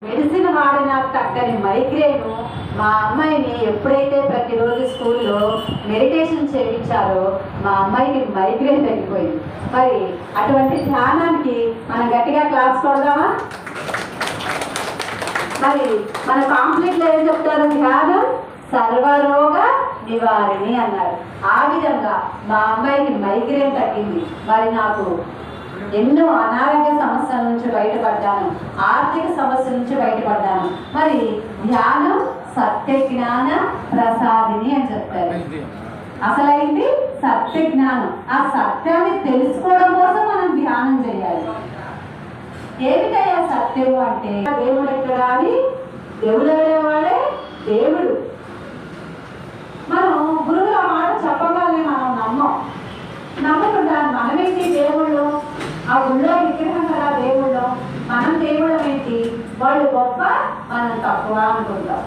Medicine వాడిన తగ్గని migraine మా అమ్మాయిని ఎప్పుడైతే ప్రతిరోజు స్కూల్లో మెడిటేషన్ చేయించారో మా అమ్మాయికి మైగ్రేన్ తగ్గిపోయింది. మరి అటువంటి ధ్యానానికి మనం గట్టిగా క్లాస్ కొడదామా? మరి మన కాంప్లీట్లో ఏం చెప్తారు? ధ్యానం సర్వరోగ నివారిణి అన్నారు. ఆ విధంగా మా అమ్మాయికి మైగ్రేన్ తగ్గింది. మరి నాకు ఎన్నో అనారోగ్య సమస్యల నుంచి బయటపడ్డాను, ఆర్థిక సమస్యల నుంచి బయటపడ్డాను. మరి ధ్యానం సత్య జ్ఞాన ప్రసాదిని అని చెప్తారు. అసలైంది సత్య జ్ఞానం. ఆ సత్యాన్ని తెలుసుకోవడం కోసం మనం ధ్యానం చేయాలి. ఏమిటయ్యా సత్యము అంటే? దేవుడు ఎక్కడ అని దేవుడు అనేవాడే దేవుడు. మనం గురువుల మాట చెప్పగానే మనం నమ్మకుండా మనమేంటి దేవుళ్ళు, ఆ గుళ్ళో విగ్రహం కదా దేవుళ్ళు, మనం దేవుళ్ళం ఏంటి, వాళ్ళు గొప్ప మనం తక్కువ అనుకుంటాం.